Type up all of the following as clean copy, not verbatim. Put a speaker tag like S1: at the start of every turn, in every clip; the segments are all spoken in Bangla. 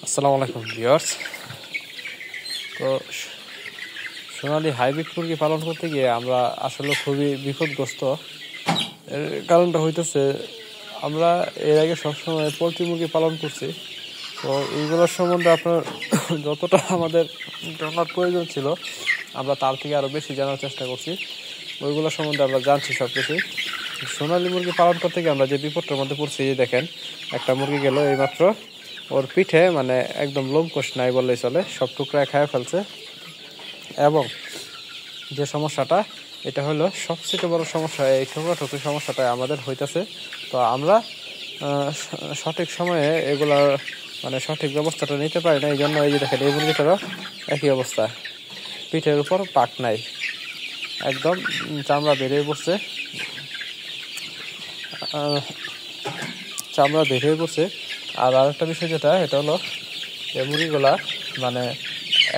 S1: আসসালামু আলাইকুম ভিউয়ার্স। তো সোনালী হাইব্রিড মুরগি পালন করতে গিয়ে আমরা আসলে খুবই বিপদগ্রস্ত। এর কারণটা হইতেছে আমরা এর আগে সবসময় পোলট্রি মুরগি পালন করছি। তো এইগুলোর সম্বন্ধে আপনার যতটা আমাদের জানার প্রয়োজন ছিল আমরা তার থেকে আরও বেশি জানার চেষ্টা করছি। ওইগুলোর সম্বন্ধে আমরা জানছি সব কিছুই। সোনালী মুরগি পালন করতে গিয়ে আমরা যে বিপদটার মধ্যে পড়ছি, দেখেন একটা মুরগি গেল এইমাত্র, ওর পিঠে মানে একদম লোমকূশ নাই বললেই চলে, সব টুকরায় খায় ফেলছে। এবং যে সমস্যাটা, এটা হলো সবচেয়ে বড় সমস্যা, এই ঠোকরাঠুকরি সমস্যাটা আমাদের হইতেছে। তো আমরা সঠিক সময়ে এগুলার মানে সঠিক ব্যবস্থাটা নিতে পারি না। এই জন্য এই যে দেখেন এই মুরগিটারও একই অবস্থা, পিঠের উপর পাক নাই, একদম চামড়া বেরিয়ে পড়ছে, আর আরেকটা বিষয় যেটা, এটা হলো এই মুরগিগুলা মানে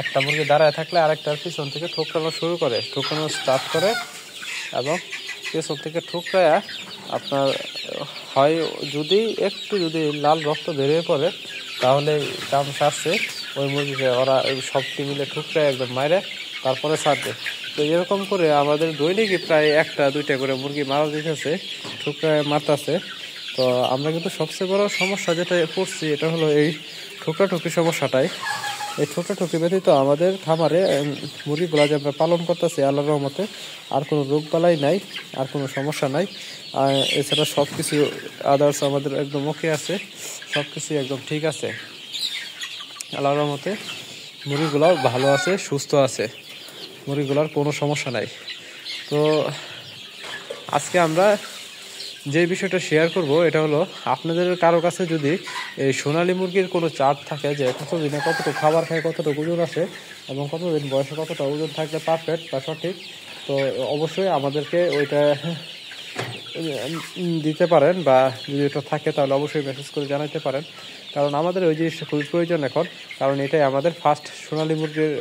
S1: একটা মুরগি দাঁড়ায় থাকলে আরেকটার পিছন থেকে ঠুকরানো স্টার্ট করে এবং পেছন থেকে ঠুকরায়া আপনার হয় যদি লাল রক্ত বেরিয়ে পড়ে তাহলে চান্স আছে ওই মুরগিকে ওরা সবটি মিলে ঠুকরায় একদম মারে তারপরে ছাড়বে। তো এরকম করে আমাদের দৈনিকই প্রায় একটা দুইটা করে মুরগি মারা দিতেছে, ঠুকরায় মারতেছে। তো আমরা কিন্তু সবচেয়ে বড় সমস্যা যেটা পড়ছি, এটা হলো এই ঠুকরাঠুকরি সমস্যাটাই। এই ঠুকরাঠুকরি ব্যতীত আমাদের খামারে মুরগিগুলা যে আমরা পালন করতেছি আল্লাহর রহমতে আর কোনো রোগবালাই নাই, আর কোনো সমস্যা নাই। এছাড়া সব কিছু আদার্স আমাদের একদম ওকে আছে, সব কিছুই একদম ঠিক আছে আল্লাহর রহমতে। মুরগিগুলাও ভালো আছে, সুস্থ আছে, মুরগিগুলার কোনো সমস্যা নাই। তো আজকে আমরা যে বিষয়টা শেয়ার করব, এটা হলো আপনাদের কারো কাছে যদি এই সোনালী মুরগির কোনো চার্ট থাকে যে কতদিনে কতটুকু খাবার খায়, কতটুকু ওজন আসে এবং কতদিন বয়সে কতটা ওজন থাকলে পারফেক্ট বা সঠিক, তো অবশ্যই আমাদেরকে ওইটা দিতে পারেন, বা যদি এটা থাকে তাহলে অবশ্যই মেসেজ করে জানাতে পারেন। কারণ আমাদের ওই জিনিসটা খুবই প্রয়োজন এখন, কারণ এটাই আমাদের ফার্স্ট সোনালী মুরগির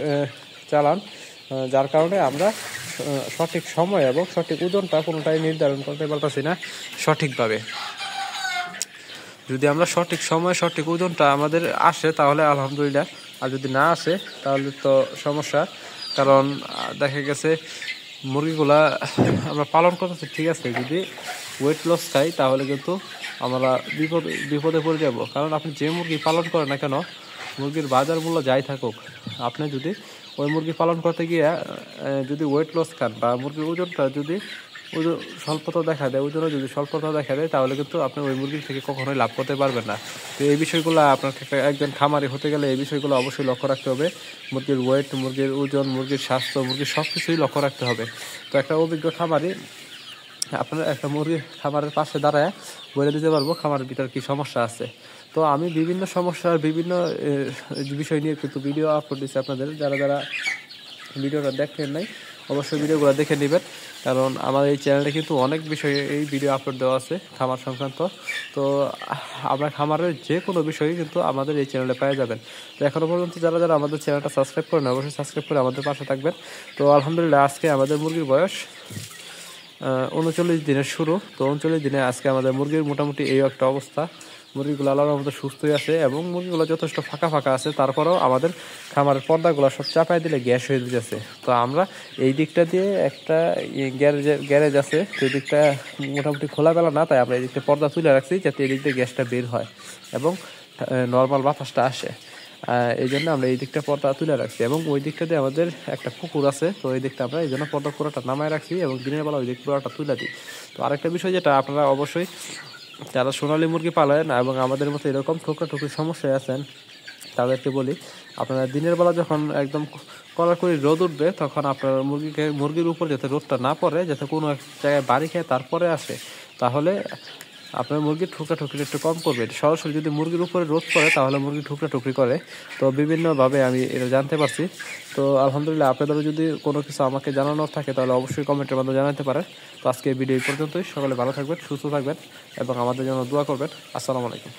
S1: চালান, যার কারণে আমরা সঠিক সময় এবং সঠিক ওজনটা কোনোটাই নির্ধারণ করতে পারতেছি না সঠিকভাবে। যদি আমরা সঠিক সময় সঠিক ওজনটা আমাদের আসে তাহলে আলহামদুলিল্লাহ, আর যদি না আসে তাহলে তো সমস্যা। কারণ দেখা গেছে মুরগিগুলা আমরা পালন করতেছি ঠিক আছে, যদি ওয়েট লস খাই তাহলে কিন্তু আমরা বিপদে পড়ে যাব। কারণ আপনি যে মুরগি পালন করেন না কেন, মুরগির বাজার মূল্য যাই থাকুক, আপনি যদি ওই মুরগি পালন করতে গিয়ে যদি ওয়েট লস খান বা মুরগির ওজনটা যদি স্বল্পতা দেখা দেয়, ওজনে যদি স্বল্পতা দেখা দেয় তাহলে কিন্তু আপনি ওই মুরগির থেকে কখনোই লাভ করতে পারবেন না। তো এই বিষয়গুলো আপনার একজন খামারি হতে গেলে এই বিষয়গুলো অবশ্যই লক্ষ্য রাখতে হবে। মুরগির ওয়েট, মুরগির ওজন, মুরগির স্বাস্থ্য, মুরগির সব কিছুই লক্ষ্য রাখতে হবে। তো একটা অভিজ্ঞ খামারি আপনার একটা মুরগির খামারের পাশে দাঁড়ায় বলে দিতে পারবো খামারের ভিতর কি সমস্যা আছে। তো আমি বিভিন্ন সমস্যার বিভিন্ন বিষয় নিয়ে কিন্তু ভিডিও আপলোড দিচ্ছি আপনাদের, যারা ভিডিওটা দেখেন নাই অবশ্যই ভিডিওগুলো দেখে নেবেন। কারণ আমার এই চ্যানেলে কিন্তু অনেক বিষয়ে এই ভিডিও আপলোড দেওয়া আছে খামার সংক্রান্ত। তো আমরা খামারের যে কোনো বিষয়ই কিন্তু আমাদের এই চ্যানেলে পেয়ে যাবেন। তো এখনও পর্যন্ত যারা আমাদের চ্যানেলটা সাবস্ক্রাইব করেন অবশ্যই সাবস্ক্রাইব করে আমাদের পাশে থাকবেন। তো আলহামদুলিল্লাহ, আজকে আমাদের মুরগির বয়স 39 দিনের শুরু। তো 39 দিনে আজকে আমাদের মুরগির মোটামুটি এই একটা অবস্থা। মুরগিগুলো আল্লাহর মতো সুস্থই আছে এবং মুরগিগুলো যথেষ্ট ফাঁকা আছে। তারপরেও আমাদের খামারের পর্দাগুলো সব চাপাই দিলে গ্যাস হয়ে যাচ্ছে। তো আমরা এই দিকটা দিয়ে একটা গ্যারেজ আছে, সেই দিকটা মোটামুটি খোলামেলা না, তাই আমরা এই দিকটা পর্দা তুলে রাখছি যাতে এই দিক দিয়ে গ্যাসটা বের হয় এবং নর্মাল বাতাসটা আসে। এই জন্য আমরা এই দিকটা পর্দা তুলে রাখছি এবং ওই দিকটা দিয়ে আমাদের একটা পুকুর আছে। তো ওই দিকটা আমরা এই জন্য পর্দা পুরোটা নামায় রাখছি এবং দিনের বেলা ওই দিক পুরোটা তুলে দিই। তো আরেকটা বিষয় যেটা, আপনারা অবশ্যই যারা সোনালী মুরগি পালেন এবং আমাদের মতো এরকম ঠুকরি সমস্যায় আছেন তাদেরকে বলি, আপনারা দিনের বেলা যখন একদম কড়াকড়ি রোদ উঠবে তখন আপনার মুরগির উপর যাতে রোদটা না পড়ে, যাতে কোনো এক জায়গায় বাড়ি খেয়ে তারপরে আসে, তাহলে আপনার মুরগির ঠুকরি একটু কম করবে। সরাসরি যদি মুরগির উপরে রোদ পড়ে তাহলে মুরগি ঠুকরি করে। তো বিভিন্নভাবে আমি এটা জানতে পারছি। তো আলহামদুলিল্লাহ, আপনাদেরও যদি কোনো কিছু আমাকে জানানোর থাকে তাহলে অবশ্যই কমেন্টের মাধ্যমে জানাতে পারেন। তো আজকে এই ভিডিও পর্যন্তই। সকলে ভালো থাকবেন, সুস্থ থাকবেন এবং আমাদের জন্য দোয়া করবেন। আসসালামু আলাইকুম।